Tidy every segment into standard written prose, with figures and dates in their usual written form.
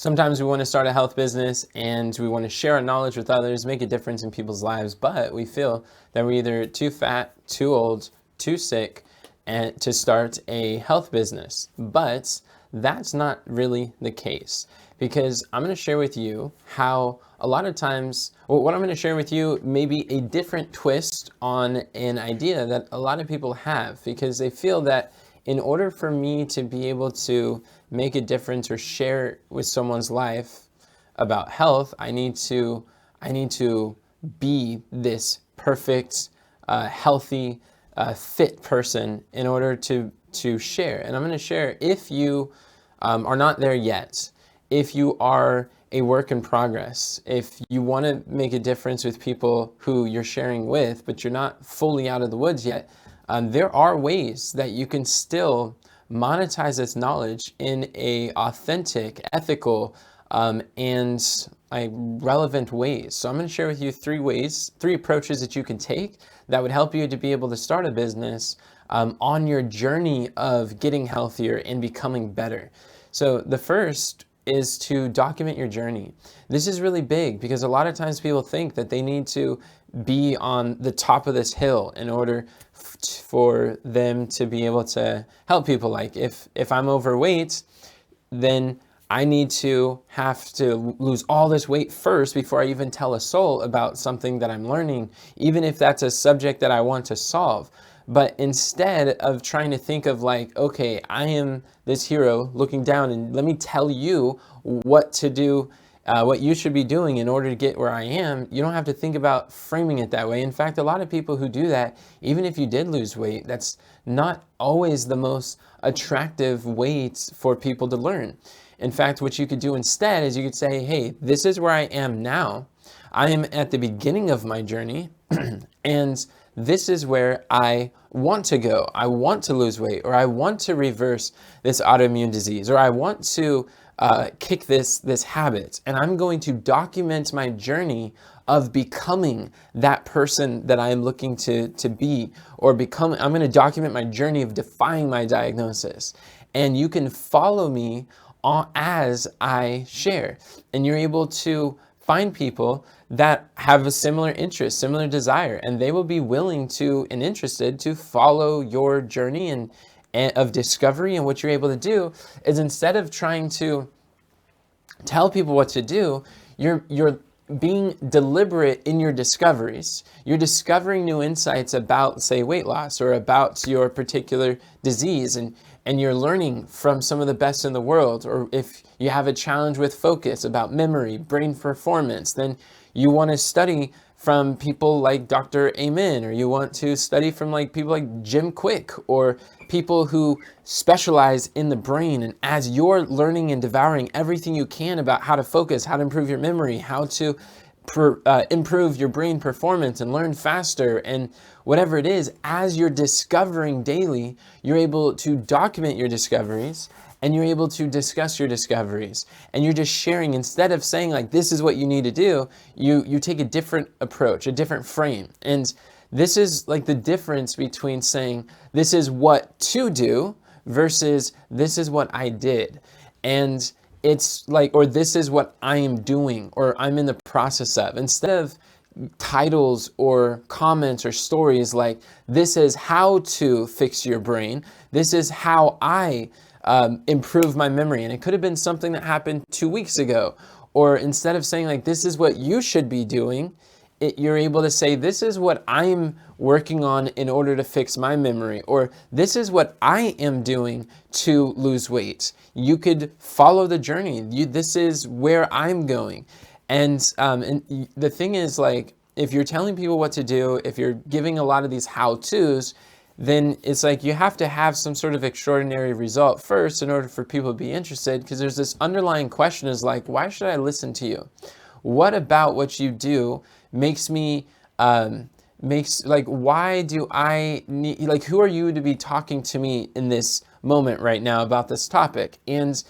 Sometimes we want to start a health business and we want to share our knowledge with others, make a difference in people's lives, but we feel that we're either too fat, too old, too sick and to start a health business. But that's not really the case, because I'm going to share with you how a lot of times, what I'm going to share with you may be a different twist on an idea that a lot of people have, because they feel that in order for me to be able to make a difference or share with someone's life about health, I need to be this perfect, healthy, fit person in order to share. And I'm going to share, if you are not there yet, if you are a work in progress, if you want to make a difference with people who you're sharing with, but you're not fully out of the woods yet, there are ways that you can still monetize this knowledge in a authentic, ethical, and relevant ways. So I'm going to share with you three approaches that you can take that would help you to be able to start a business on your journey of getting healthier and becoming better. So the first is to document your journey. This is really big because a lot of times people think that they need to be on the top of this hill in order for them to be able to help people. Like if I'm overweight, then I need to have to lose all this weight first before I even tell a soul about something that I'm learning, even if that's a subject that I want to solve. But instead of trying to think of like, okay, I am this hero looking down and let me tell you what to do, what you should be doing in order to get where I am, you don't have to think about framing it that way. In fact, a lot of people who do that, even if you did lose weight, that's not always the most attractive way for people to learn. In fact, what you could do instead is you could say, hey, this is where I am now. I am at the beginning of my journey and this is where I want to go. I want to lose weight, or I want to reverse this autoimmune disease, or I want to kick this habit. And I'm going to document my journey of becoming that person that I am looking to be, or I'm going to document my journey of defying my diagnosis. And you can follow me as I share. And you're able to find people that have a similar interest, similar desire, and they will be willing to and interested to follow your journey and of discovery. And what you're able to do is, instead of trying to tell people what to do, you're being deliberate in your discoveries. You're discovering new insights about, say, weight loss or about your particular disease, and you're learning from some of the best in the world. Or if you have a challenge with focus, about memory, brain performance, then you want to study from people like Dr. Amen, or you want to study from like people like Jim Quick, or people who specialize in the brain. And as you're learning and devouring everything you can about how to focus, how to improve your memory, how to improve your brain performance and learn faster, and whatever it is, as you're discovering daily, you're able to document your discoveries and you're able to discuss your discoveries, and you're just sharing. Instead of saying like, this is what you need to do, you take a different approach, a different frame. And this is like the difference between saying this is what to do versus this is what I did. And it's like, or this is what I am doing, or I'm in the process of. Instead of titles or comments or stories like, this is how to fix your brain, this is how I improve my memory. And it could have been something that happened 2 weeks ago. Or instead of saying like, this is what you should be doing, you're able to say, this is what I'm working on in order to fix my memory, or this is what I am doing to lose weight. You could follow the journey. This is where I'm going. And the thing is, like, if you're telling people what to do, if you're giving a lot of these how-tos, then it's like you have to have some sort of extraordinary result first in order for people to be interested, because there's this underlying question is like, why should I listen to you? What about what you do makes me, why do I need, like, who are you to be talking to me in this moment right now about this topic? And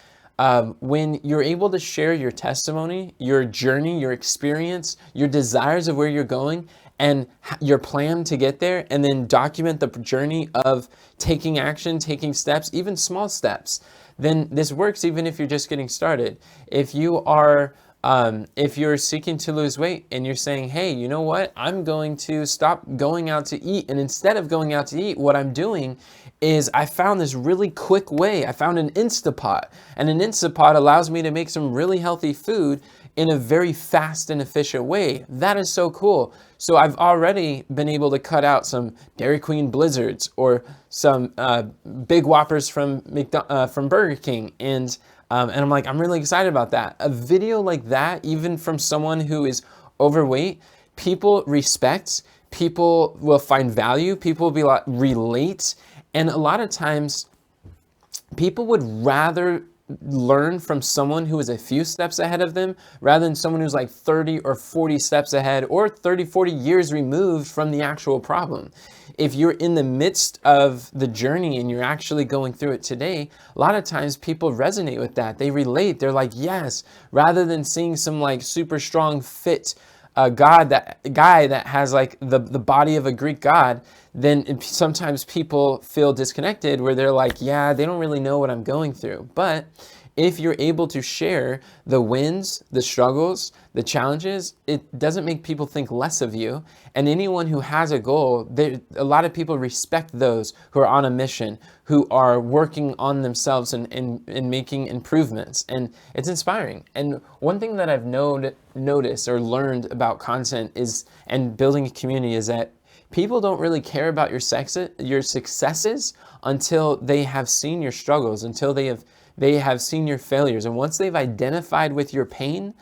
when you're able to share your testimony, your journey, your experience, your desires of where you're going, and your plan to get there, and then document the journey of taking action, taking steps, even small steps, then this works even if you're just getting started. If you're seeking to lose weight and you're saying, hey, you know what? I'm going to stop going out to eat. And instead of going out to eat, what I'm doing is I found this really quick way. I found an Instapot, and an Instapot allows me to make some really healthy food in a very fast and efficient way. That is so cool. So I've already been able to cut out some Dairy Queen Blizzards or some Big Whoppers from Burger King, and I'm like, I'm really excited about that. A video like that, even from someone who is overweight, people respect, people will find value, people will be like, relate. And a lot of times people would rather learn from someone who is a few steps ahead of them rather than someone who's like 30 or 40 steps ahead or 30, 40 years removed from the actual problem. If you're in the midst of the journey and you're actually going through it today, a lot of times people resonate with that. They relate. They're like, yes, rather than seeing some like super strong, fit guy that has like the body of a Greek god, then sometimes people feel disconnected where they're like, yeah, they don't really know what I'm going through. But if you're able to share the wins, the struggles, the challenges, it doesn't make people think less of you. And anyone who has a goal, a lot of people respect those who are on a mission, who are working on themselves and making improvements. And it's inspiring. And one thing that I've noticed or learned about content and building a community is that people don't really care about your successes until they have seen your struggles, until they have seen your failures. And once they've identified with your pain,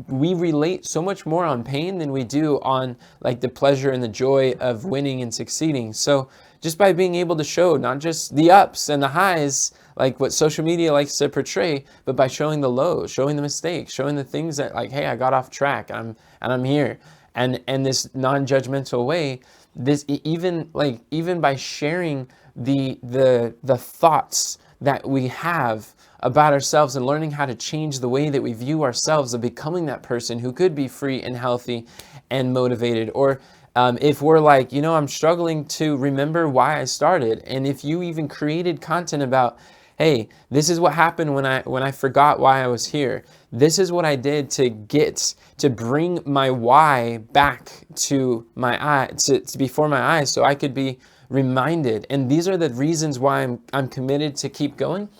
we relate so much more on pain than we do on like the pleasure and the joy of winning and succeeding. So just by being able to show not just the ups and the highs, like what social media likes to portray, but by showing the lows, showing the mistakes, showing the things that like, hey, I got off track and I'm here. And this non-judgmental way, this even by sharing the thoughts that we have about ourselves and learning how to change the way that we view ourselves, of becoming that person who could be free and healthy and motivated. Or if we're like, I'm struggling to remember why I started, and if you even created content about, hey, this is what happened when I forgot why I was here. This is what I did to bring my why back to my eye, to before my eyes, so I could be reminded. And these are the reasons why I'm committed to keep going.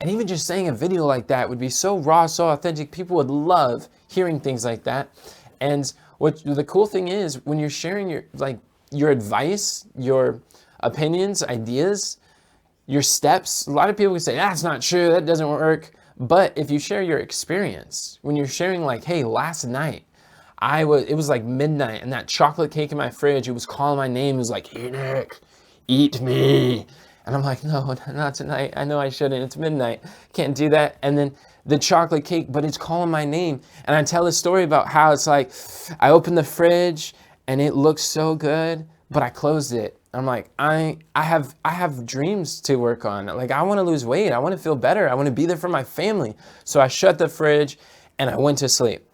And even just saying a video like that would be so raw, so authentic. People would love hearing things like that. And what the cool thing is, when you're sharing your advice, your opinions, ideas, your steps, a lot of people can say, that's not true, that doesn't work. But if you share your experience, when you're sharing like, hey, last night, it was like midnight, and that chocolate cake in my fridge, it was calling my name, it was like, Enoch, eat me. And I'm like, no, not tonight. I know I shouldn't. It's midnight. Can't do that. And then the chocolate cake, but it's calling my name. And I tell a story about how it's like, I opened the fridge and it looks so good, but I closed it. I'm like, I have dreams to work on. Like, I want to lose weight. I want to feel better. I want to be there for my family. So I shut the fridge and I went to sleep.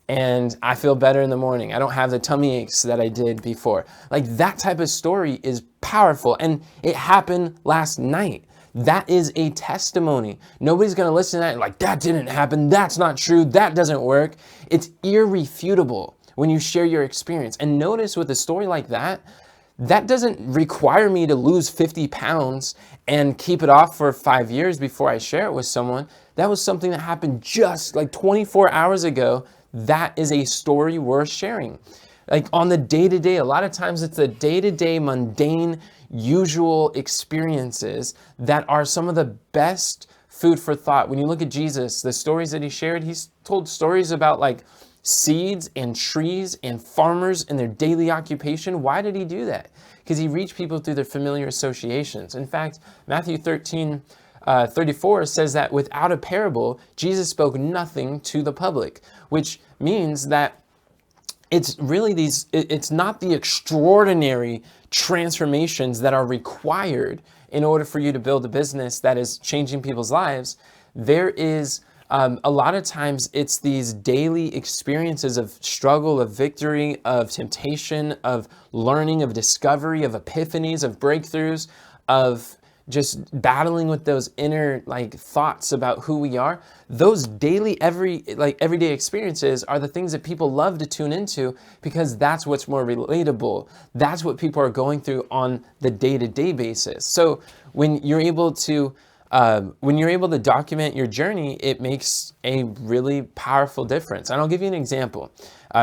And I feel better in the morning. I don't have the tummy aches that I did before. Like, that type of story is powerful. And it happened last night. That is a testimony. Nobody's going to listen to that and like, that didn't happen. That's not true. That doesn't work. It's irrefutable when you share your experience. And notice with a story like that, that doesn't require me to lose 50 pounds and keep it off for 5 years before I share it with someone. That was something that happened just like 24 hours ago. That is a story worth sharing. Like, on the day-to-day, a lot of times it's the day-to-day mundane, usual experiences that are some of the best food for thought. When you look at Jesus, the stories that he shared, he's told stories about like seeds and trees and farmers and their daily occupation. Why did he do that? Because he reached people through their familiar associations. In fact, Matthew 13:34 says that without a parable, Jesus spoke nothing to the public, which means that it's really it's not the extraordinary transformations that are required in order for you to build a business that is changing people's lives. There is a lot of times it's these daily experiences of struggle, of victory, of temptation, of learning, of discovery, of epiphanies, of breakthroughs, of just battling with those inner like thoughts about who we are. Those daily, everyday experiences are the things that people love to tune into, because that's what's more relatable. That's what people are going through on the day-to-day basis. So when you're able to document your journey, it makes a really powerful difference. And I'll give you an example.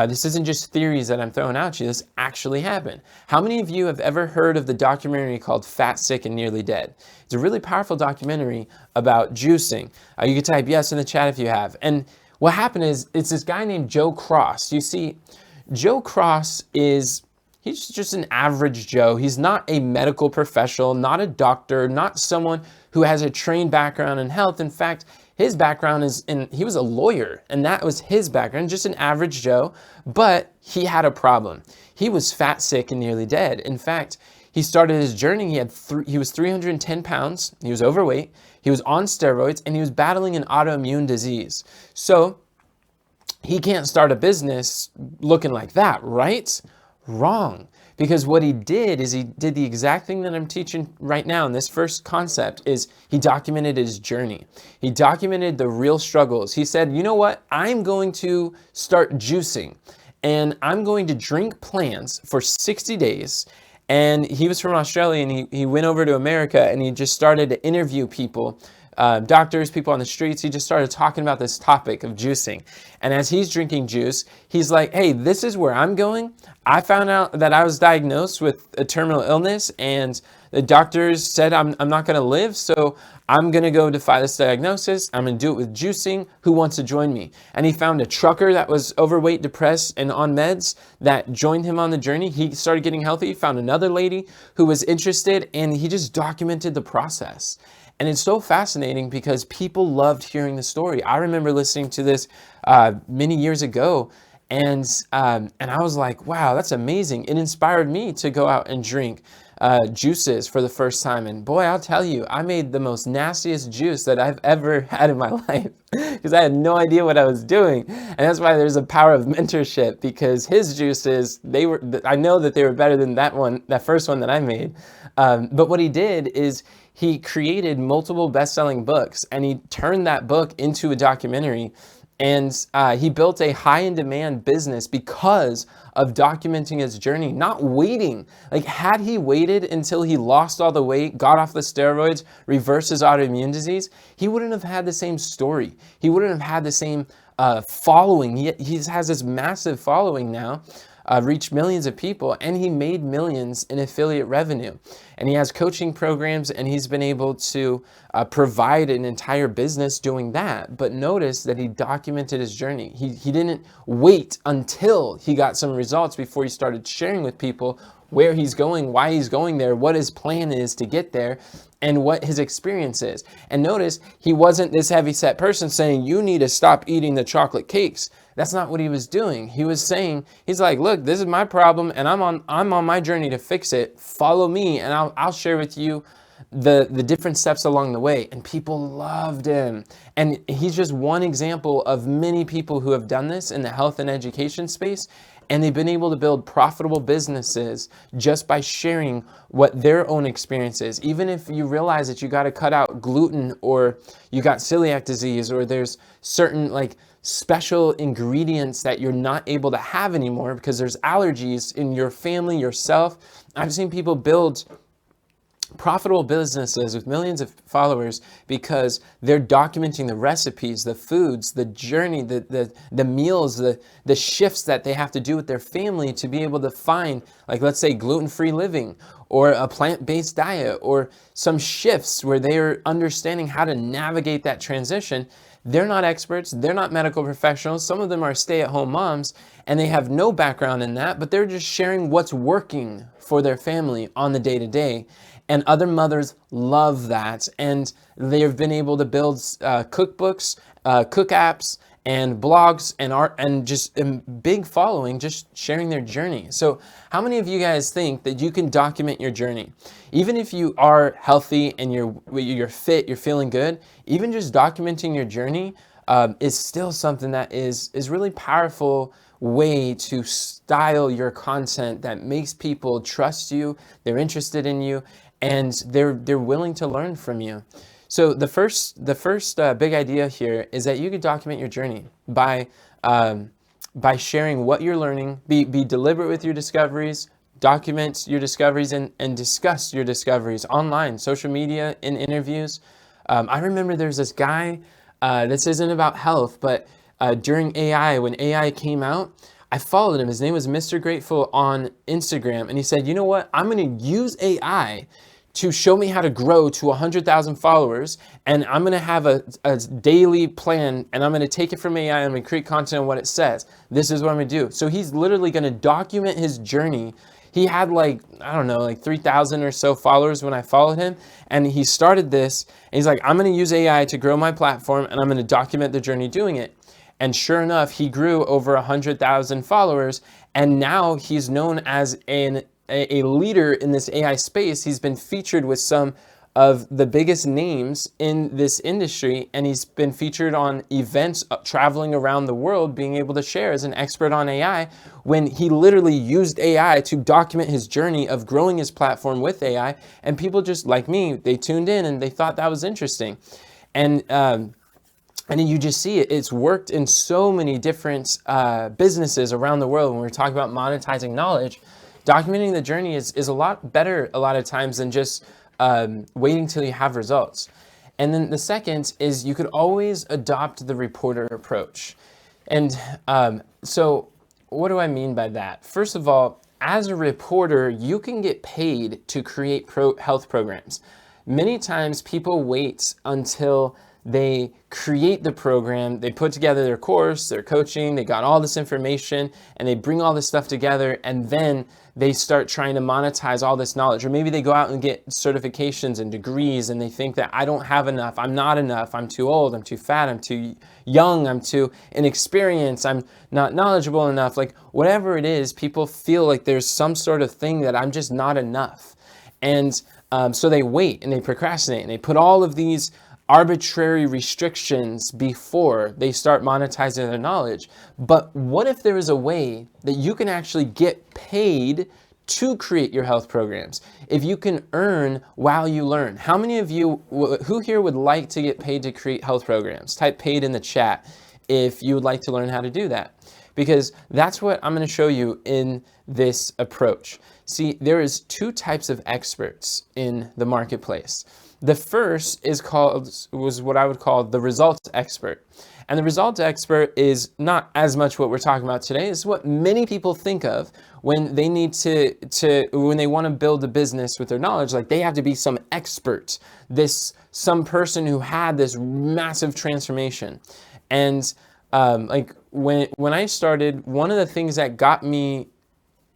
This isn't just theories that I'm throwing out you. This actually happened. How many of you have ever heard of the documentary called Fat, Sick, and Nearly Dead? It's a really powerful documentary about juicing. You can type yes in the chat if you have. And what happened is, it's this guy named Joe Cross. You see, Joe Cross he's just an average Joe. He's not a medical professional, not a doctor, not someone who has a trained background in health. In fact, his background he was a lawyer, and that was his background, just an average Joe, but he had a problem. He was fat, sick, and nearly dead. In fact, he started his journey, he was 310 pounds, he was overweight, he was on steroids, and he was battling an autoimmune disease. So he can't start a business looking like that, right? Wrong. Because what he did is he did the exact thing that I'm teaching right now in this first concept, is he documented his journey. He documented the real struggles. He said, you know what? I'm going to start juicing, and I'm going to drink plants for 60 days. And he was from Australia, and he went over to America, and he just started to interview people, doctors, people on the streets. He just started talking about this topic of juicing. And as he's drinking juice, he's like, hey, this is where I'm going. I found out that I was diagnosed with a terminal illness, and the doctors said I'm not going to live, so I'm going to go defy this diagnosis. I'm going to do it with juicing. Who wants to join me? And he found a trucker that was overweight, depressed, and on meds that joined him on the journey. He started getting healthy. He found another lady who was interested, and he just documented the process. And it's so fascinating because people loved hearing the story. I remember listening to this many years ago, and I was like, wow, that's amazing. It inspired me to go out and drink juices for the first time. And boy, I'll tell you, I made the most nastiest juice that I've ever had in my life, because I had no idea what I was doing. And that's why there's a power of mentorship, because his juices, I know that they were better than that first one that I made. But what he did is he created multiple best-selling books, and he turned that book into a documentary. And he built a high-in-demand business because of documenting his journey, not waiting. Like, had he waited until he lost all the weight, got off the steroids, reversed his autoimmune disease, he wouldn't have had the same story. He wouldn't have had the same following. He has this massive following now, reached millions of people, and he made millions in affiliate revenue. And he has coaching programs, and he's been able to provide an entire business doing that. But notice that he documented his journey. He didn't wait until he got some results before he started sharing with people where he's going, why he's going there, what his plan is to get there, and what his experience is. And notice, he wasn't this heavy-set person saying, you need to stop eating the chocolate cakes. That's not what he was doing. He was saying, he's like, look, this is my problem, and I'm on my journey to fix it. Follow me, and I'll share with you the different steps along the way. And people loved him. And he's just one example of many people who have done this in the health and education space. And they've been able to build profitable businesses just by sharing what their own experience is. Even if you realize that you got to cut out gluten, or you got celiac disease, or there's certain like special ingredients that you're not able to have anymore because there's allergies in your family, yourself. I've seen people build profitable businesses with millions of followers because they're documenting the recipes, the foods, the journey, the meals, the shifts that they have to do with their family to be able to find, like, let's say, gluten-free living, or a plant-based diet, or some shifts where they're understanding how to navigate that transition. They're not experts, they're not medical professionals. Some of them are stay-at-home moms, and they have no background in that, but they're just sharing what's working for their family on the day-to-day. And other mothers love that, and they've been able to build cookbooks, cook apps, and blogs, and art, and just a big following, just sharing their journey. So how many of you guys think that you can document your journey? Even if you are healthy and you're fit, you're feeling good, even just documenting your journey is still something that is really powerful way to style your content that makes people trust you, they're interested in you, and they're willing to learn from you. So the first big idea here is that you could document your journey by sharing what you're learning. Be deliberate with your discoveries, document your discoveries, and discuss your discoveries online, social media, in interviews. I remember there's this guy, this isn't about health, but during AI, when AI came out, I followed him. His name was Mr. Grateful on Instagram. And he said, you know what? I'm going to use AI to show me how to grow to 100,000 followers. And I'm going to have a daily plan, and I'm going to take it from AI. I'm going to create content on what it says. This is what I'm going to do. So he's literally going to document his journey. He had like 3,000 or so followers when I followed him. And he started this, and he's like, I'm going to use AI to grow my platform, and I'm going to document the journey doing it. And sure enough, he grew over 100,000 followers. And now he's known as a leader in this AI space. He's been featured with some of the biggest names in this industry, and he's been featured on events traveling around the world, being able to share as an expert on AI, when he literally used AI to document his journey of growing his platform with AI. And people just like me, they tuned in and they thought that was interesting. And then you just see it. It's worked in so many different businesses around the world. When we're talking about monetizing knowledge, documenting the journey is a lot better a lot of times than just waiting till you have results. And then the second is you could always adopt the reporter approach. And so what do I mean by that? First of all, as a reporter, you can get paid to create health programs. Many times people wait until they create the program, they put together their course, their coaching, they got all this information, and they bring all this stuff together, and then they start trying to monetize all this knowledge. Or maybe they go out and get certifications and degrees, and they think that I don't have enough, I'm not enough, I'm too old, I'm too fat, I'm too young, I'm too inexperienced, I'm not knowledgeable enough. Like whatever it is, people feel like there's some sort of thing that I'm just not enough. And so they wait and they procrastinate, and they put all of these arbitrary restrictions before they start monetizing their knowledge. But what if there is a way that you can actually get paid to create your health programs? If you can earn while you learn. How many of you, who here would like to get paid to create health programs? Type paid in the chat if you would like to learn how to do that. Because that's what I'm going to show you in this approach. See, there is two types of experts in the marketplace. The first was what I would call the results expert. And the results expert is not as much what we're talking about today. It's what many people think of when they need when they want to build a business with their knowledge. Like they have to be some expert, some person who had this massive transformation. And like when I started, one of the things that got me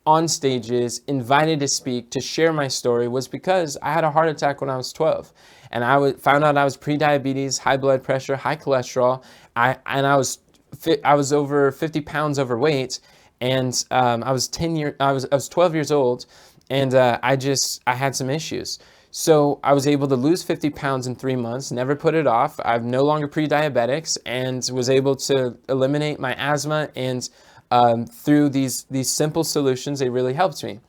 on stages, invited to speak, to share my story, was because I had a heart attack when I was 12. And I found out I was pre-diabetes, high blood pressure, high cholesterol. I was over 50 pounds overweight, and I was 12 years old, and I had some issues. So I was able to lose 50 pounds in 3 months, never put it off. I'm no longer pre-diabetics, and was able to eliminate my asthma, and through these simple solutions, they really helped me.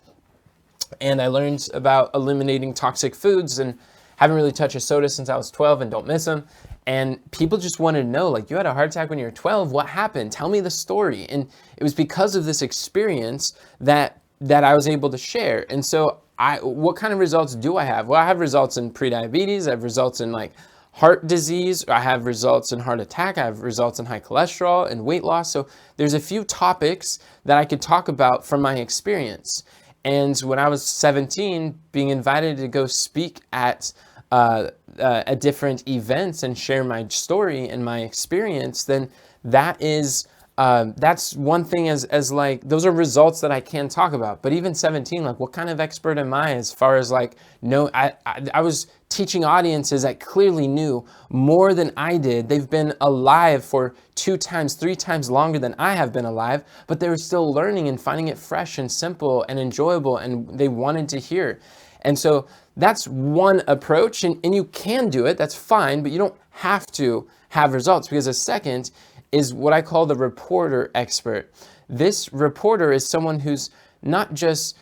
And I learned about eliminating toxic foods, and haven't really touched a soda since I was 12 and don't miss them. And people just wanted to know, like, you had a heart attack when you were 12, what happened? Tell me the story. And it was because of this experience that I was able to share. And so what kind of results do I have? Well, I have results in pre-diabetes, I have results in like heart disease, I have results in heart attack, I have results in high cholesterol and weight loss. So there's a few topics that I could talk about from my experience. And when I was 17, being invited to go speak at different events and share my story and my experience, then that's one thing as like, those are results that I can talk about. But even 17, like what kind of expert am I as far as like, no, I was teaching audiences that clearly knew more than I did. They've been alive for 2 times, 3 times longer than I have been alive, but they were still learning and finding it fresh and simple and enjoyable, and they wanted to hear. And so that's one approach, and you can do it, that's fine, but you don't have to have results, because a second is what I call the reporter expert. This reporter is someone who's not just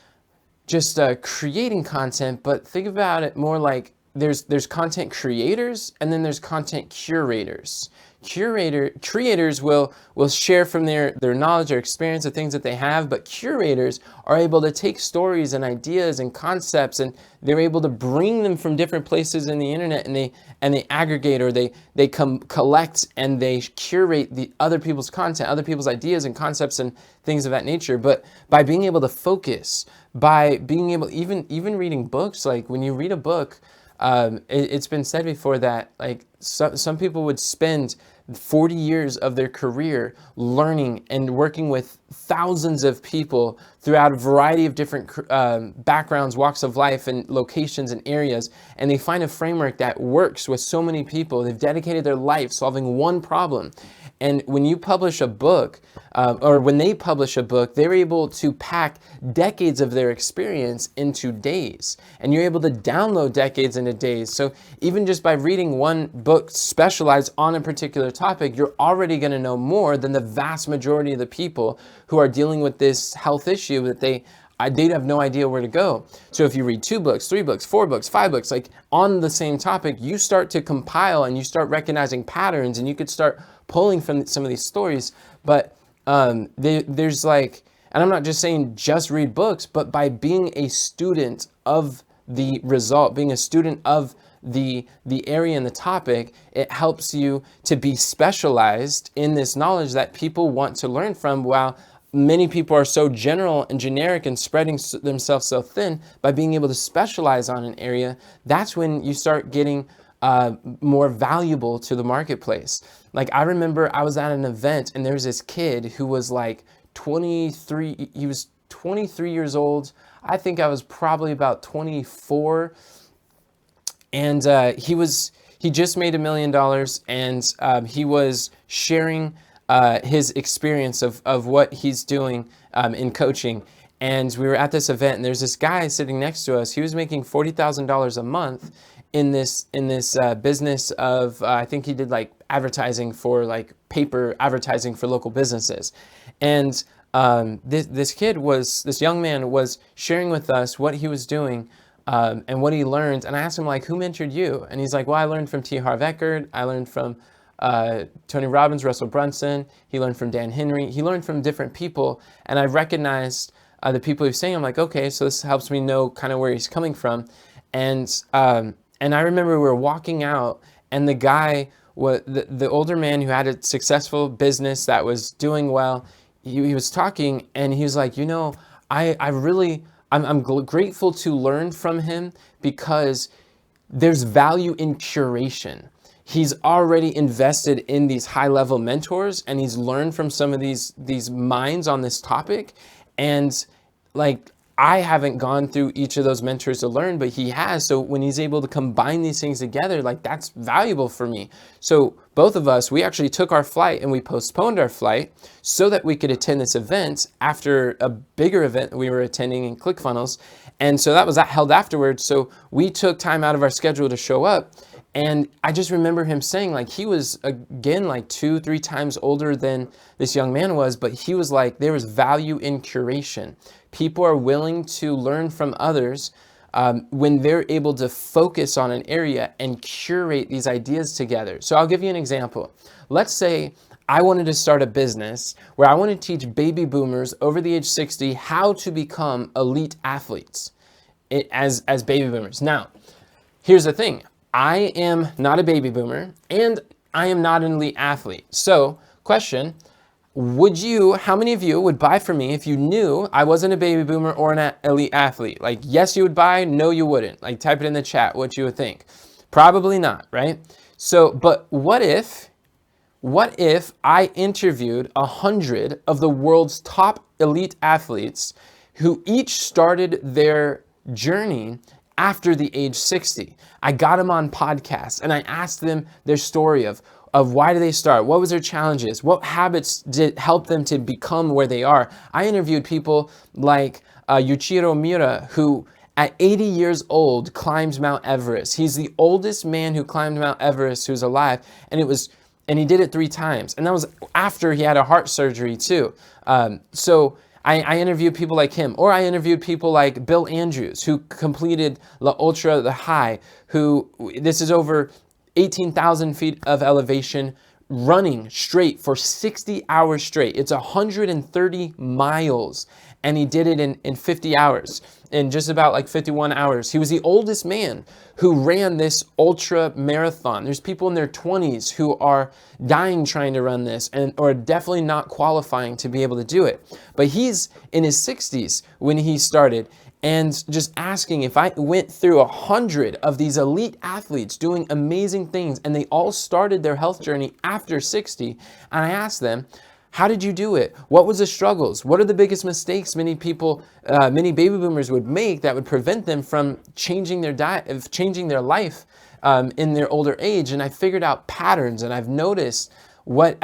creating content, but think about it more like there's content creators and then there's content curators. Creators will share from their knowledge or experience of things that they have, but curators are able to take stories and ideas and concepts, and they're able to bring them from different places in the internet, and they aggregate, or they collect and they curate the other people's content, other people's ideas and concepts and things of that nature. But by being able to focus, by being able, even reading books, like when you read a book, it's been said before that like some people would spend 40 years of their career learning and working with thousands of people throughout a variety of different backgrounds, walks of life, and locations and areas, and they find a framework that works with so many people. They've dedicated their life solving one problem. And when you publish a book, or when they publish a book, they're able to pack decades of their experience into days. And you're able to download decades into days. So even just by reading one book specialized on a particular topic, you're already going to know more than the vast majority of the people who are dealing with this health issue that they have no idea where to go. So if you read 2 books, 3 books, 4 books, 5 books, like on the same topic, you start to compile and you start recognizing patterns, and you could start pulling from some of these stories. But there's like, and I'm not just saying just read books, but by being a student of the result, being a student of the area and the topic, it helps you to be specialized in this knowledge that people want to learn from, while many people are so general and generic and spreading themselves so thin. By being able to specialize on an area, that's when you start getting more valuable to the marketplace. Like I remember I was at an event, and there was this kid who was like 23, he was 23 years old. I think I was probably about 24. And he just made $1 million, and he was sharing his experience of what he's doing in coaching. And we were at this event, and there's this guy sitting next to us. He was making $40,000 a month in this business of I think he did like advertising for like paper advertising for local businesses. And this young man was sharing with us what he was doing and what he learned. And I asked him, like, who mentored you? And he's like, well, I learned from T. Harv Eckert. I learned from Tony Robbins, Russell Brunson. He learned from Dan Henry. He learned from different people. And I recognized the people he was saying. I'm like, okay, so this helps me know kind of where he's coming from. And I remember we were walking out, and the guy, the older man who had a successful business that was doing well, he was talking, and he was like, you know, I'm grateful to learn from him, because there's value in curation. He's already invested in these high-level mentors, and he's learned from some of these minds on this topic. And like, I haven't gone through each of those mentors to learn, but he has. So when he's able to combine these things together, like, that's valuable for me. So both of us, we actually took our flight, and we postponed our flight so that we could attend this event after a bigger event we were attending in ClickFunnels. And so that was held afterwards. So we took time out of our schedule to show up. And I just remember him saying, like, he was, again, like 2-3 times older than this young man was, but he was like, there was value in curation. People are willing to learn from others when they're able to focus on an area and curate these ideas together. So I'll give you an example. Let's say I wanted to start a business where I want to teach baby boomers over the age 60 how to become elite athletes as baby boomers. Now, here's the thing. I am not a baby boomer, and I am not an elite athlete. So, question, how many of you would buy from me if you knew I wasn't a baby boomer or an elite athlete? Like, yes, you would buy, no, you wouldn't. Like, type it in the chat what you would think. Probably not, right? So, but what if I interviewed 100 of the world's top elite athletes who each started their journey after the age 60? I got them on podcasts, and I asked them their story of why did they start? What was their challenges? What habits did help them to become where they are? I interviewed people like Yuichiro Miura, who at 80 years old, climbed Mount Everest. He's the oldest man who climbed Mount Everest who's alive, and he did it 3 times. And that was after he had a heart surgery too. So I interviewed people like him, or I interviewed people like Bill Andrews, who completed La Ultra, the High, this is over 18,000 feet of elevation, running straight for 60 hours straight. It's 130 miles, and he did it in 50 hours, in just about like 51 hours. He was the oldest man who ran this ultra marathon. There's people in their 20s who are dying trying to run this, or definitely not qualifying to be able to do it. But he's in his 60s when he started, and just asking, if I went through 100 of these elite athletes doing amazing things, and they all started their health journey after 60, and I asked them, how did you do it? What was the struggles? What are the biggest mistakes many baby boomers would make that would prevent them from changing their diet, changing their life in their older age? And I figured out patterns, and I've noticed what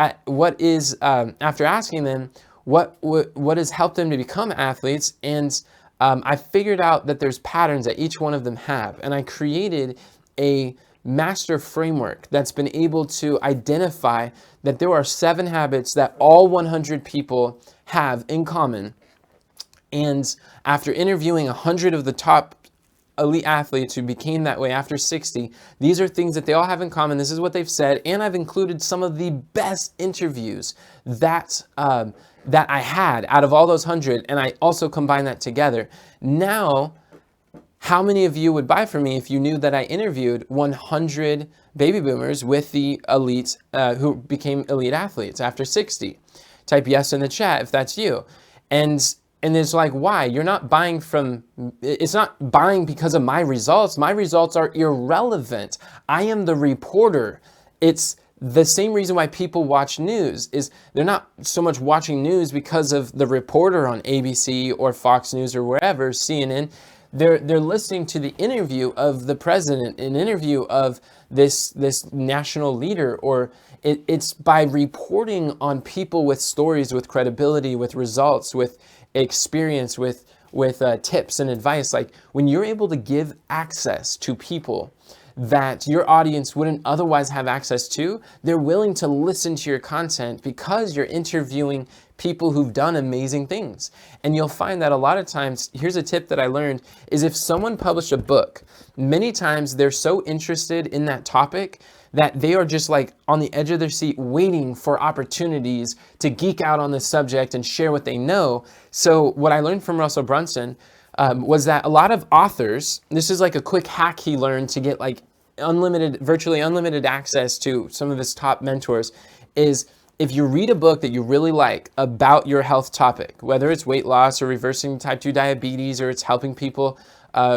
is, after asking them, what has helped them to become athletes, and I figured out that there's patterns that each one of them have, and I created a master framework that's been able to identify that there are 7 habits that all 100 people have in common. And after interviewing 100 of the top elite athletes who became that way after 60, these are things that they all have in common. This is what they've said, and I've included some of the best interviews that I had out of all those 100, and I also combined that together. Now, how many of you would buy from me if you knew that I interviewed 100 baby boomers with the elites who became elite athletes after 60? Type yes in the chat if that's you. And it's like, why? You're not buying it's not buying because of my results. My results are irrelevant. I am the reporter. It's the same reason why people watch news is they're not so much watching news because of the reporter on ABC or Fox News or wherever, CNN. They're listening to the interview of the president, an interview of this national leader, or it's by reporting on people with stories, with credibility, with results, with experience, with tips and advice. Like when you're able to give access to people that your audience wouldn't otherwise have access to, they're willing to listen to your content because you're interviewing people who've done amazing things. And you'll find that a lot of times, here's a tip that I learned, is if someone published a book, many times they're so interested in that topic that they are just like on the edge of their seat waiting for opportunities to geek out on this subject and share what they know. So what I learned from Russell Brunson was that a lot of authors, this is like a quick hack he learned to get like virtually unlimited access to some of his top mentors, is if you read a book that you really like about your health topic, whether it's weight loss or reversing type 2 diabetes, or it's helping people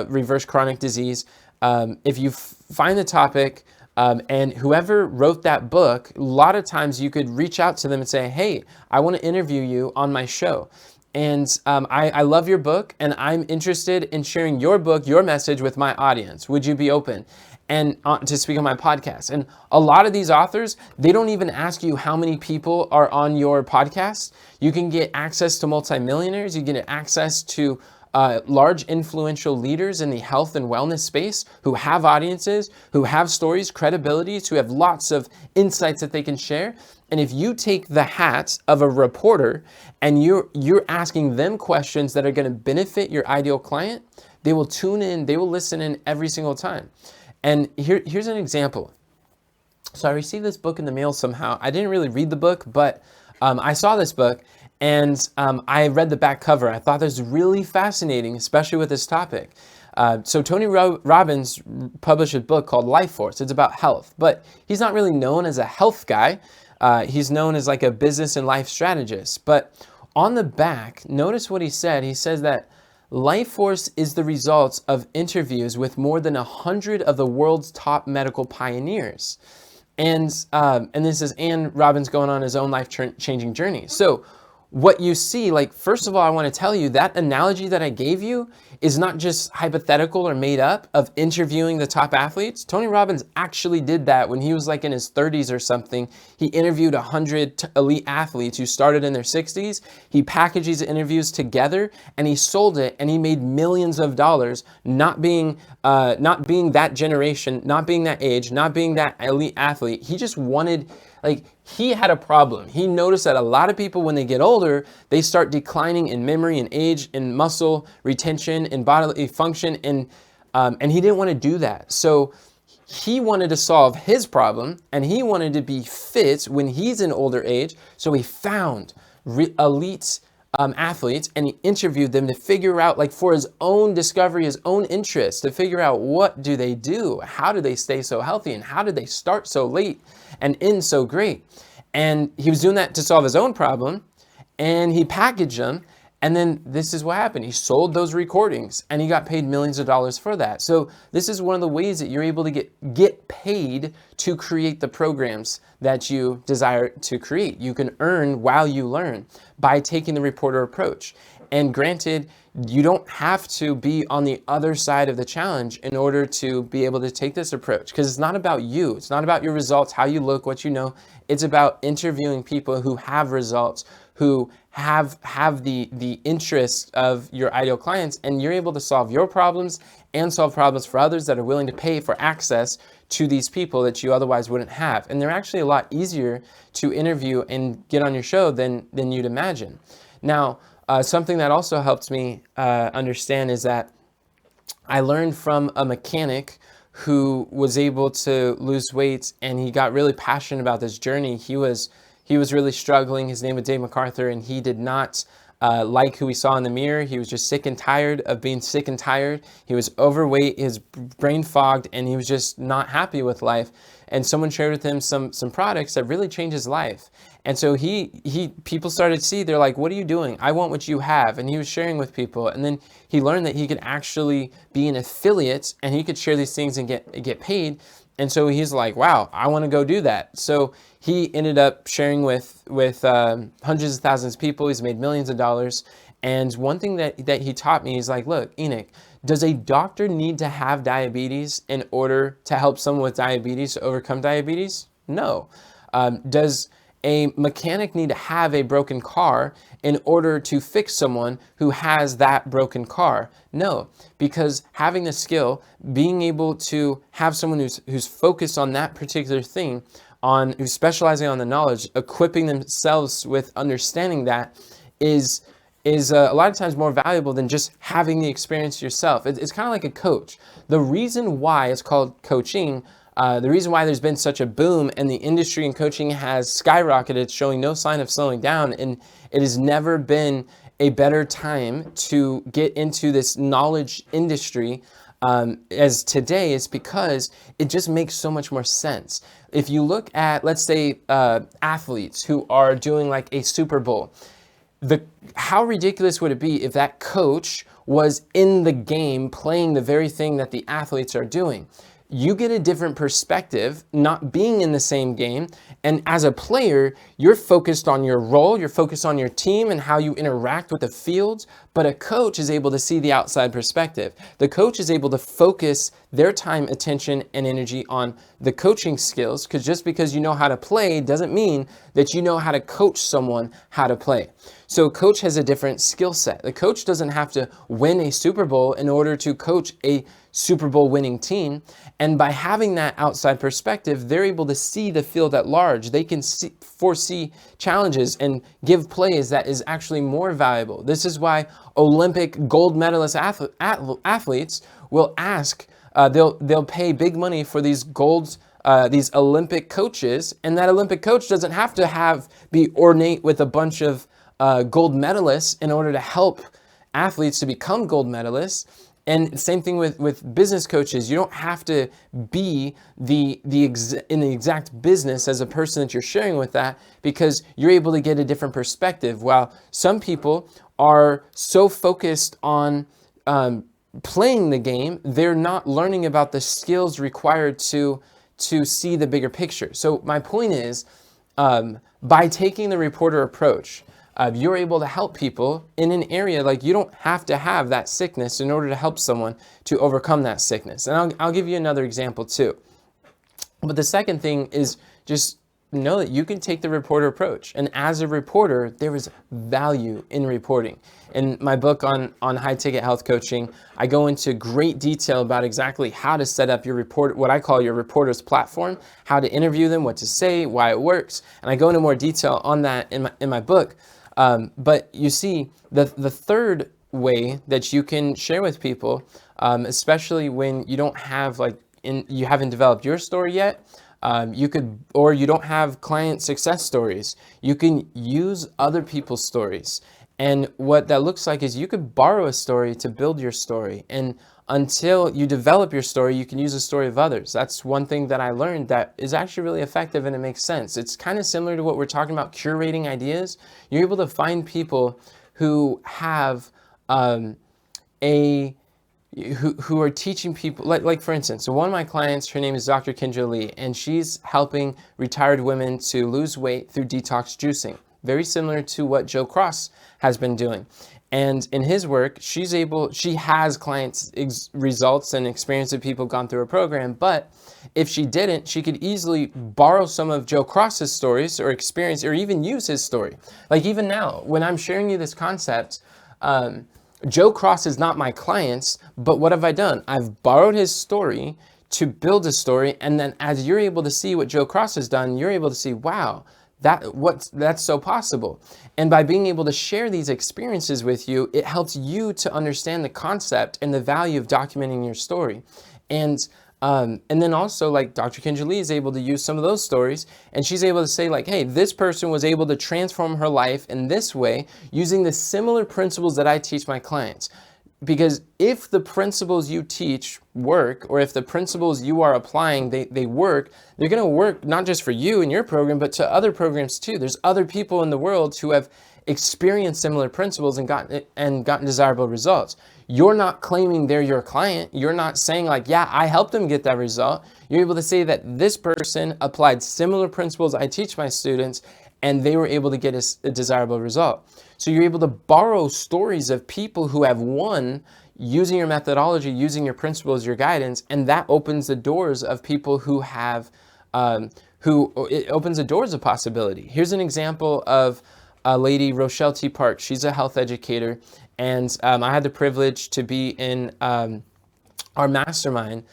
reverse chronic disease, if you find the topic and whoever wrote that book, a lot of times you could reach out to them and say, hey, I want to interview you on my show. And I love your book, and I'm interested in sharing your book, your message with my audience. Would you be open and to speak on my podcast? And a lot of these authors, they don't even ask you how many people are on your podcast. You can get access to multimillionaires. You get access to large influential leaders in the health and wellness space who have audiences, who have stories, credibilities, who have lots of insights that they can share. And if you take the hat of a reporter and you're asking them questions that are going to benefit your ideal client, they will tune in, they will listen in every single time. And here's an example. So I received this book in the mail somehow. I didn't really read the book, but I saw this book, and I read the back cover. I thought this was really fascinating, especially with this topic. So Tony Robbins published a book called Life Force. It's about health, but he's not really known as a health guy. He's known as like a business and life strategist. But on the back, notice what he said. He says that Life Force is the results of interviews with more than 100 of the world's top medical pioneers. And this is Robbins going on his own life-changing journey. So what you see, like, first of all, I want to tell you that analogy that I gave you is not just hypothetical or made up of interviewing the top athletes. Tony Robbins actually did that when he was like in his 30s or something. He interviewed 100 elite athletes who started in their 60s. He packaged these interviews together and he sold it, and he made millions of dollars, not being that generation, not being that age, not being that elite athlete. He just wanted, like, he had a problem. He noticed that a lot of people, when they get older, they start declining in memory and age and muscle retention and bodily function. And he didn't want to do that. So he wanted to solve his problem, and he wanted to be fit when he's in older age. So he found elite athletes, and he interviewed them to figure out, like, for his own discovery, his own interest, to figure out what do they do, how do they stay so healthy, and how did they start so late and end so great. And he was doing that to solve his own problem, and he packaged them. And then this is what happened. He sold those recordings, and he got paid millions of dollars for that. So this is one of the ways that you're able to get paid to create the programs that you desire to create. You can earn while you learn by taking the reporter approach. And granted, you don't have to be on the other side of the challenge in order to be able to take this approach, because it's not about you. It's not about your results, how you look, what you know. It's about interviewing people who have results, who have the interest of your ideal clients, and you're able to solve your problems and solve problems for others that are willing to pay for access to these people that you otherwise wouldn't have. And they're actually a lot easier to interview and get on your show than you'd imagine. Now, something that also helped me understand is that I learned from a mechanic who was able to lose weight, and he got really passionate about this journey. He was really struggling. His name was Dave MacArthur, and he did not like who he saw in the mirror. He was just sick and tired of being sick and tired. He was overweight, his brain fogged, and he was just not happy with life. And someone shared with him some products that really changed his life. And so people started to see, they're like, what are you doing? I want what you have. And he was sharing with people. And then he learned that he could actually be an affiliate, and he could share these things and get paid. And so he's like, wow, I want to go do that. So he ended up sharing with hundreds of thousands of people. He's made millions of dollars. And one thing that he taught me is like, look, Enoch, does a doctor need to have diabetes in order to help someone with diabetes to overcome diabetes? No. Does a mechanic need to have a broken car in order to fix someone who has that broken car? No, because having the skill, being able to have someone who's focused on that particular thing, who's specializing on the knowledge, equipping themselves with understanding that is a lot of times more valuable than just having the experience yourself. It's kind of like a coach. The reason why it's called coaching, the reason why there's been such a boom and the industry in coaching has skyrocketed, showing no sign of slowing down, and it has never been a better time to get into this knowledge industry as today, is because it just makes so much more sense. If you look at, let's say, athletes who are doing like a Super Bowl, how ridiculous would it be if that coach was in the game playing the very thing that the athletes are doing? You get a different perspective not being in the same game. And as a player, you're focused on your role, you're focused on your team and how you interact with the fields. But a coach is able to see the outside perspective. The coach is able to focus their time, attention, and energy on the coaching skills, because just because you know how to play doesn't mean that you know how to coach someone how to play. So a coach has a different skill set. The coach doesn't have to win a Super Bowl in order to coach a Super Bowl winning team. And by having that outside perspective, they're able to see the field at large. They can foresee challenges and give plays that is actually more valuable. This is why Olympic gold medalist athletes will ask, they'll pay big money for these these Olympic coaches, and that Olympic coach doesn't have to be ornate with a bunch of gold medalists in order to help athletes to become gold medalists. And same thing with business coaches. You don't have to be in the exact business as a person that you're sharing with that, because you're able to get a different perspective. While some people are so focused on playing the game, they're not learning about the skills required to see the bigger picture. So my point is, by taking the reporter approach, you're able to help people in an area. Like, you don't have to have that sickness in order to help someone to overcome that sickness. And I'll give you another example too. But the second thing is just know that you can take the reporter approach. And as a reporter, there is value in reporting. In my book on high ticket health coaching, I go into great detail about exactly how to set up your report, what I call your reporter's platform, how to interview them, what to say, why it works. And I go into more detail on that in my book. But you see, the third way that you can share with people, especially when you don't have you haven't developed your story yet, or you don't have client success stories, you can use other people's stories. And what that looks like is you could borrow a story to build your story. And until you develop your story, you can use the story of others. That's one thing that I learned that is actually really effective, and it makes sense. It's kind of similar to what we're talking about, curating ideas. You're able to find people who have who are teaching people, like for instance, so one of my clients, her name is Dr. Kendra Lee, and she's helping retired women to lose weight through detox juicing. Very similar to what Joe Cross has been doing. And in his work, she has clients results and experience of people gone through her program, but if she didn't, she could easily borrow some of Joe Cross's stories or experience, or even use his story. Like even now, when I'm sharing you this concept, Joe Cross is not my client, but what have I done? I've borrowed his story to build a story, and then as you're able to see what Joe Cross has done, you're able to see, wow, that's so possible. And by being able to share these experiences with you, it helps you to understand the concept and the value of documenting your story. And then also, like, Dr. Kendra Lee is able to use some of those stories, and she's able to say, like, hey, this person was able to transform her life in this way using the similar principles that I teach my clients. Because if the principles you teach work, or if the principles you are applying, they work, they're going to work not just for you and your program, but to other programs too. There's other people in the world who have experienced similar principles and gotten desirable results. You're not claiming they're your client. You're not saying like, yeah, I helped them get that result. You're able to say that this person applied similar principles I teach my students, and they were able to get a desirable result. So you're able to borrow stories of people who have won using your methodology, using your principles, your guidance, and that opens the doors of people who have, it opens the doors of possibility. Here's an example of a lady, Rochelle T. Park. She's a health educator, and I had the privilege to be in our mastermind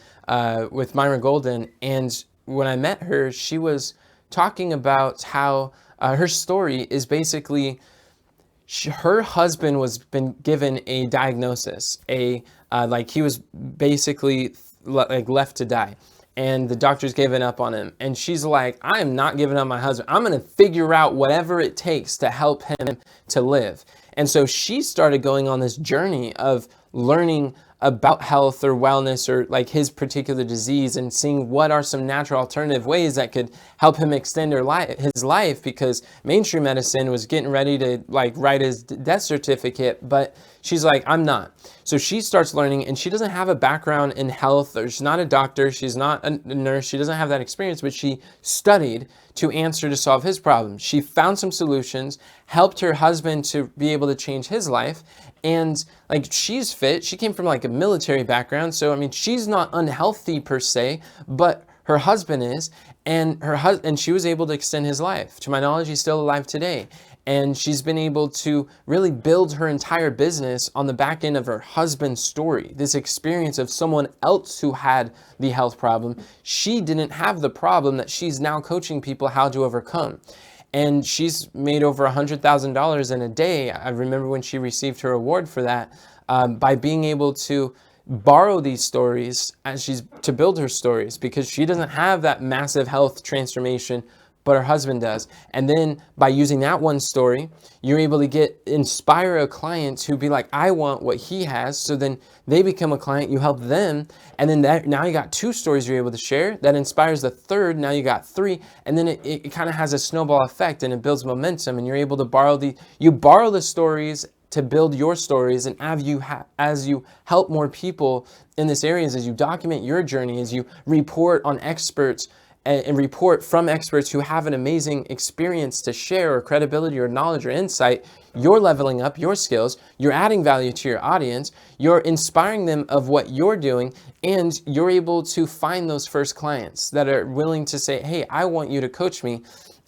with Myra Golden, and when I met her, she was talking about how her story is basically her husband was been given a diagnosis, like he was basically like left to die, and the doctor's given up on him, and she's like, I am not giving up my husband. I'm going to figure out whatever it takes to help him to live. And so she started going on this journey of learning about health or wellness or like his particular disease, and seeing what are some natural alternative ways that could help him extend his life, because mainstream medicine was getting ready to like write his death certificate, but she's like, I'm not. So she starts learning, and she doesn't have a background in health, or she's not a doctor, she's not a nurse, she doesn't have that experience, but she studied to solve his problems. She found some solutions, helped her husband to be able to change his life, and like she's fit. She came from like a military background, so I mean she's not unhealthy per se, but her husband is, and she was able to extend his life. To my knowledge, he's still alive today. And she's been able to really build her entire business on the back end of her husband's story. This experience of someone else who had the health problem. She didn't have the problem that she's now coaching people how to overcome. And she's made over $100,000 in a day. I remember when she received her award for that, by being able to borrow these stories to build her stories, because she doesn't have that massive health transformation, but her husband does. And then by using that one story, you're able to inspire a client who be like, I want what he has. So then they become a client, you help them. And then now you got two stories you're able to share that inspires the third. Now you got three. And then it kind of has a snowball effect, and it builds momentum, and you're able to borrow the stories to build your stories. And as you help more people in this area, as you document your journey, as you report on experts, and report from experts who have an amazing experience to share, or credibility or knowledge or insight, you're leveling up your skills, you're adding value to your audience, you're inspiring them of what you're doing, and you're able to find those first clients that are willing to say, hey, I want you to coach me.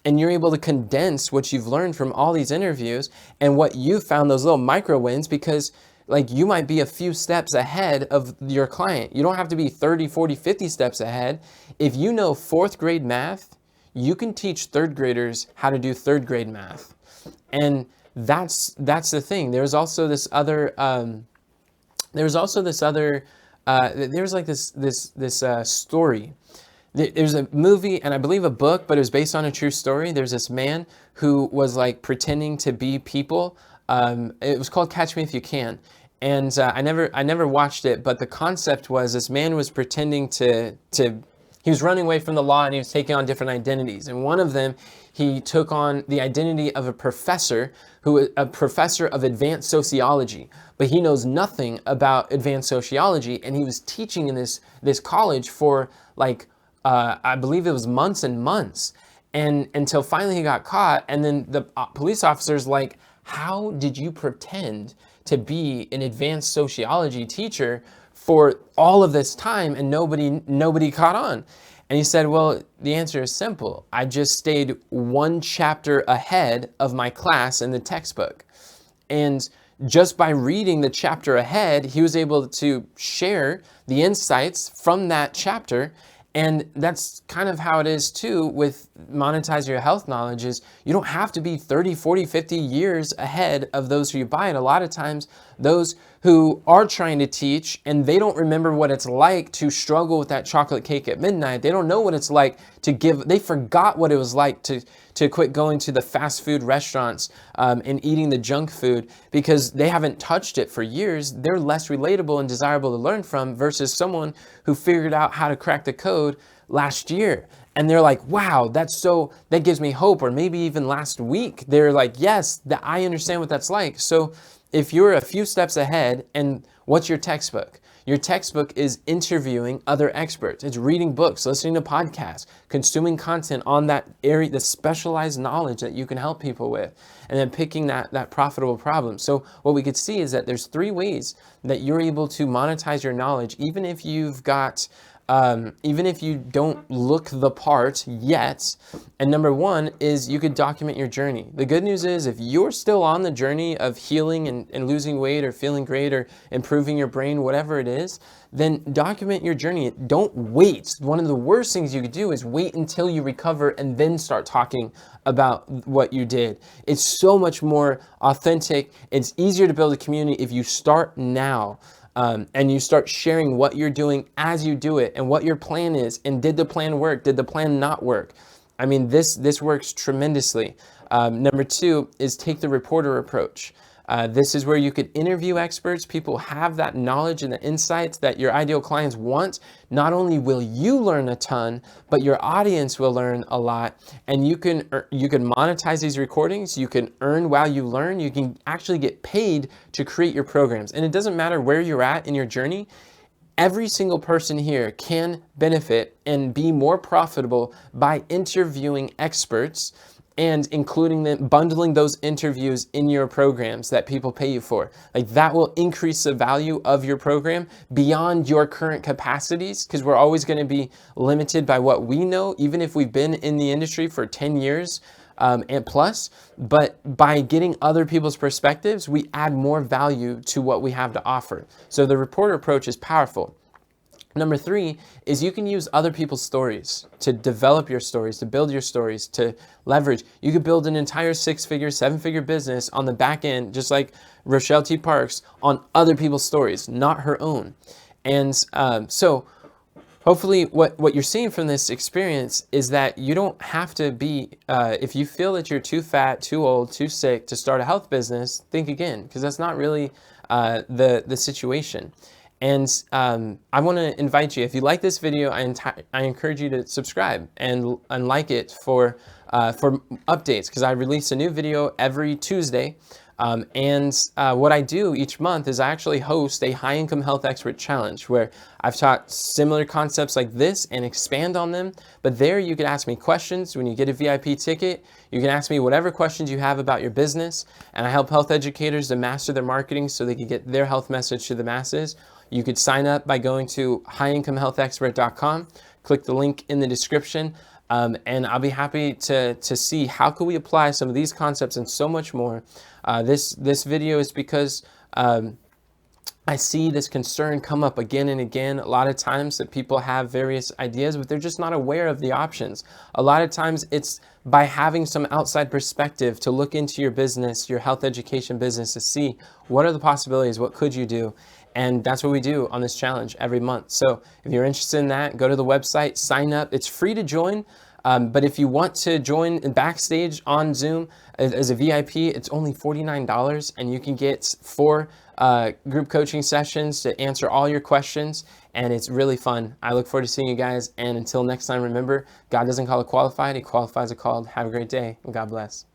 And you're able to condense what you've learned from all these interviews and what you found, those little micro wins, because like you might be a few steps ahead of your client. You don't have to be 30, 40, 50 steps ahead. If you know 4th grade math, you can teach 3rd graders how to do 3rd grade math. And that's the thing. There's also this other, there's like this story. There's a movie and I believe a book, but it was based on a true story. There's this man who was like pretending to be people. It was called Catch Me If You Can. And I never watched it, but the concept was this man was pretending he was running away from the law and he was taking on different identities. And one of them, he took on the identity of a professor of advanced sociology, but he knows nothing about advanced sociology. And he was teaching in this college for like, I believe it was months and months, and until finally he got caught. And then the police officer's like, how did you pretend to be an advanced sociology teacher for all of this time and nobody caught on? And he said, well, the answer is simple. I just stayed 1 chapter ahead of my class in the textbook. And just by reading the chapter ahead, he was able to share the insights from that chapter. And that's kind of how it is too with monetize your health knowledge. Is you don't have to be 30, 40, 50 years ahead of those who you buy it. A lot of times those who are trying to teach and they don't remember what it's like to struggle with that chocolate cake at midnight. They don't know what it's like to give. They forgot what it was like to quit going to the fast food restaurants and eating the junk food because they haven't touched it for years. They're less relatable and desirable to learn from versus someone who figured out how to crack the code last year. And they're like, wow, that gives me hope. Or maybe even last week, they're like, yes, I understand what that's like. So if you're a few steps ahead, and what's your textbook? Your textbook is interviewing other experts. It's reading books, listening to podcasts, consuming content on that area, the specialized knowledge that you can help people with, and then picking that profitable problem. So what we could see is that there's 3 ways that you're able to monetize your knowledge, even if you've got even if you don't look the part yet. And number 1 is you could document your journey. The good news is if you're still on the journey of healing and losing weight or feeling great or improving your brain, whatever it is, then document your journey. Don't wait. One of the worst things you could do is wait until you recover and then start talking about what you did. It's so much more authentic. It's easier to build a community if you start now. And you start sharing what you're doing as you do it and what your plan is. And did the plan work? Did the plan not work? I mean, this works tremendously. Number 2 is take the reporter approach. This is where you could interview experts. People have that knowledge and the insights that your ideal clients want. Not only will you learn a ton, but your audience will learn a lot. And you can monetize these recordings. You can earn while you learn. You can actually get paid to create your programs. And it doesn't matter where you're at in your journey. Every single person here can benefit and be more profitable by interviewing experts and including them, bundling those interviews in your programs that people pay you for. Like that will increase the value of your program beyond your current capacities, because we're always going to be limited by what we know, even if we've been in the industry for 10 years and plus. But by getting other people's perspectives, we add more value to what we have to offer. So the reporter approach is powerful. Number 3 is you can use other people's stories to develop your stories, to build your stories, to leverage. You could build an entire 6-figure, 7-figure business on the back end, just like Rochelle T. Parks, on other people's stories, not her own. And so hopefully what you're seeing from this experience is that you don't have to be, if you feel that you're too fat, too old, too sick to start a health business, think again, because that's not really the situation. And I want to invite you, if you like this video, I encourage you to subscribe and like it for for updates, because I release a new video every Tuesday. What I do each month is I actually host a high income health expert challenge where I've taught similar concepts like this and expand on them. But there you can ask me questions. When you get a VIP ticket, you can ask me whatever questions you have about your business, and I help health educators to master their marketing so they can get their health message to the masses. You could sign up by going to highincomehealthexpert.com, click the link in the description. And I'll be happy to see how can we apply some of these concepts and so much more. This video is because I see this concern come up again and again. A lot of times that people have various ideas, but they're just not aware of the options. A lot of times it's by having some outside perspective to look into your business, your health education business, to see what are the possibilities, what could you do? And that's what we do on this challenge every month. So if you're interested in that, go to the website, sign up. It's free to join. But if you want to join backstage on Zoom as a VIP, it's only $49, and you can get 4 group coaching sessions to answer all your questions, and it's really fun. I look forward to seeing you guys, and until next time, remember, God doesn't call a qualified, He qualifies a called. Have a great day, and God bless.